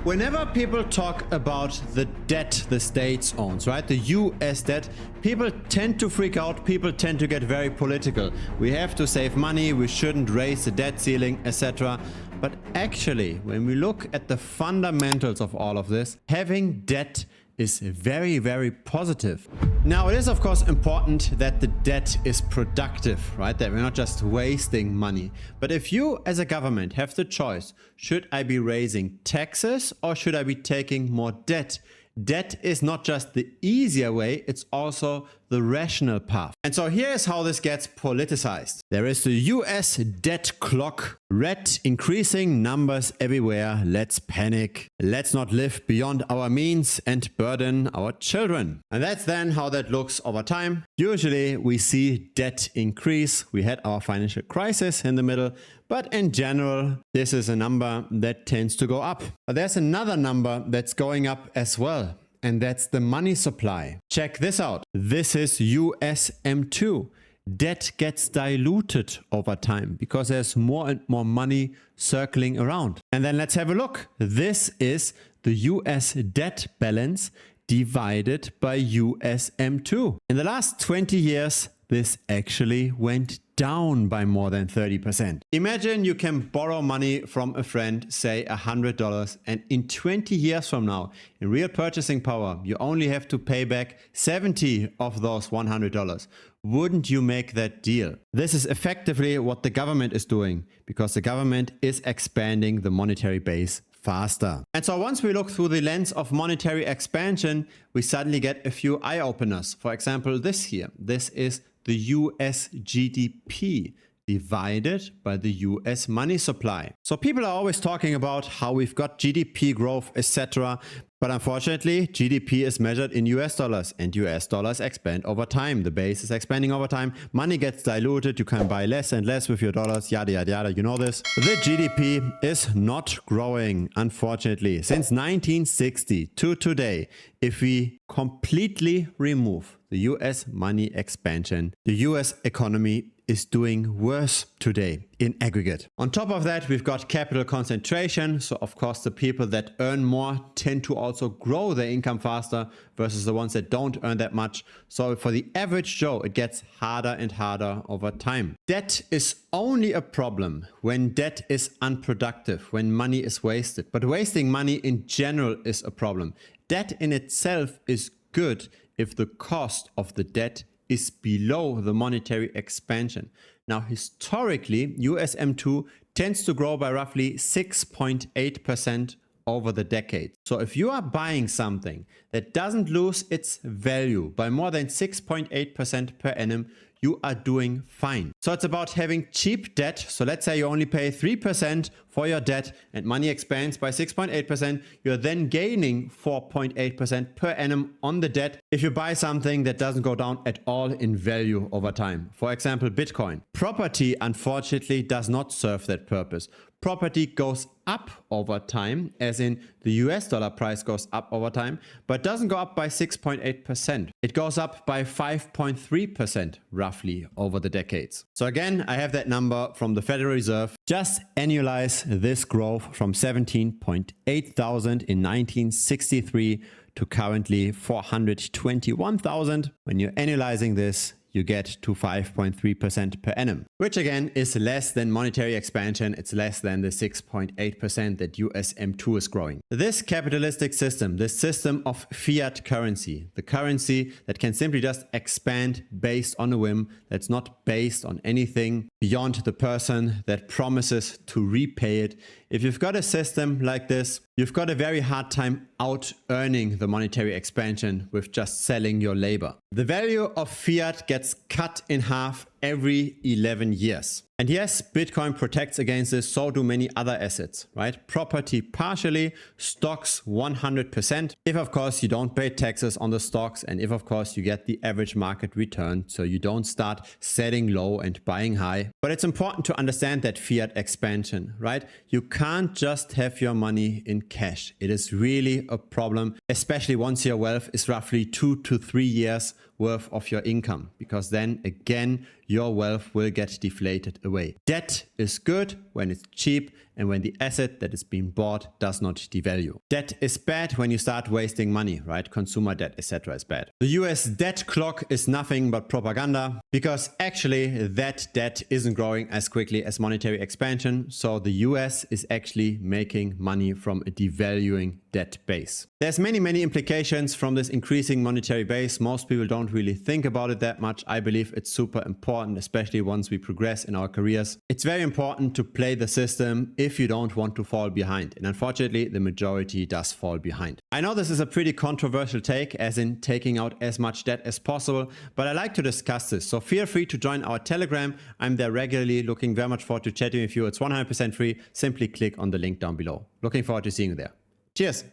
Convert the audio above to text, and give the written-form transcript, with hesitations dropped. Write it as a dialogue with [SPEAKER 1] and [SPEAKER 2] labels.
[SPEAKER 1] Whenever people talk about the debt the States owns, right, the US debt, people tend to freak out, people tend to get very political. We have to save money, we shouldn't raise the debt ceiling, etc. But actually, when we look at the fundamentals of all of this, having debt is very, very positive. Now, it is of course important that the debt is productive, right? That we're not just wasting money. But if you as a government have the choice, should I be raising taxes or should I be taking more debt? Debt is not just the easier way, it's also the rational path. And so here's how this gets politicized. There is the US debt clock. Red increasing numbers everywhere. Let's panic. Let's not live beyond our means and burden our children. And that's then how that looks over time. Usually we see debt increase. We had our financial crisis in the middle. But in general, this is a number that tends to go up. But there's another number that's going up as well. And that's the money supply. Check this out. This is USM2. Debt gets diluted over time because there's more and more money circling around. And then let's have a look. This is the US debt balance divided by USM2. In the last 20 years, this actually went down by more than 30%. Imagine you can borrow money from a friend, say $100, and in 20 years from now, in real purchasing power, you only have to pay back 70 of those $100. Wouldn't you make that deal? This is effectively what the government is doing because the government is expanding the monetary base faster. And so once we look through the lens of monetary expansion, we suddenly get a few eye-openers. For example, this here. This is the US GDP divided by the US money supply. So people are always talking about how we've got GDP growth, etc. But unfortunately, GDP is measured in US dollars and US dollars expand over time. The base is expanding over time. Money gets diluted. You can buy less and less with your dollars, yada, yada, yada. You know this. The GDP is not growing, unfortunately. Since 1960 to today, if we completely remove the US money expansion, the US economy is doing worse today in aggregate. On top of that, we've got capital concentration. So of course, the people that earn more tend to also grow their income faster versus the ones that don't earn that much. So for the average Joe, it gets harder and harder over time. Debt is only a problem when debt is unproductive, when money is wasted. But wasting money in general is a problem. Debt in itself is good if the cost of the debt is below the monetary expansion. Now, historically, USM2 tends to grow by roughly 6.8% over the decade. So if you are buying something that doesn't lose its value by more than 6.8% per annum, you are doing fine. So it's about having cheap debt. So let's say you only pay 3% for your debt and money expands by 6.8%. You're then gaining 4.8% per annum on the debt if you buy something that doesn't go down at all in value over time. For example, Bitcoin. Property, unfortunately, does not serve that purpose. Property goes up over time, as in the US dollar price goes up over time, but doesn't go up by 6.8%. It goes up by 5.3% roughly over the decades. So again, I have that number from the Federal Reserve. Just annualize this growth from 17.8 thousand in 1963 to currently 421,000. When you're annualizing this, you get to 5.3% per annum, which again is less than monetary expansion. It's less than the 6.8% that USM2 is growing. This capitalistic system, this system of fiat currency, the currency that can simply just expand based on a whim, that's not based on anything beyond the person that promises to repay it. If you've got a system like this, you've got a very hard time out earning the monetary expansion with just selling your labor. The value of fiat gets cut in half every 11 years. And yes, Bitcoin protects against this, so do many other assets, right? Property partially, stocks 100%. If of course you don't pay taxes on the stocks and if of course you get the average market return, so you don't start selling low and buying high. But it's important to understand that fiat expansion, right? You can't just have your money in cash. It is really a problem, especially once your wealth is roughly 2 to 3 years worth of your income, because then again, your wealth will get deflated away. Debt is good when it's cheap and when the asset that is being bought does not devalue. Debt is bad when you start wasting money, right? Consumer debt, etc. is bad. The US debt clock is nothing but propaganda, because actually that debt isn't growing as quickly as monetary expansion, so the US is actually making money from a devaluing debt base. There's many implications from this increasing monetary base. Most people don't really think about it that much. I believe it's super important, especially once we progress in our careers. It's very important to play the system if you don't want to fall behind, and unfortunately the majority does fall behind. I know this is a pretty controversial take, as in taking out as much debt as possible, but I like to discuss this, so feel free to join our Telegram. I'm there regularly, looking very much forward to chatting with you. It's 100% free. Simply click on the link down below. Looking forward to seeing you there. Cheers!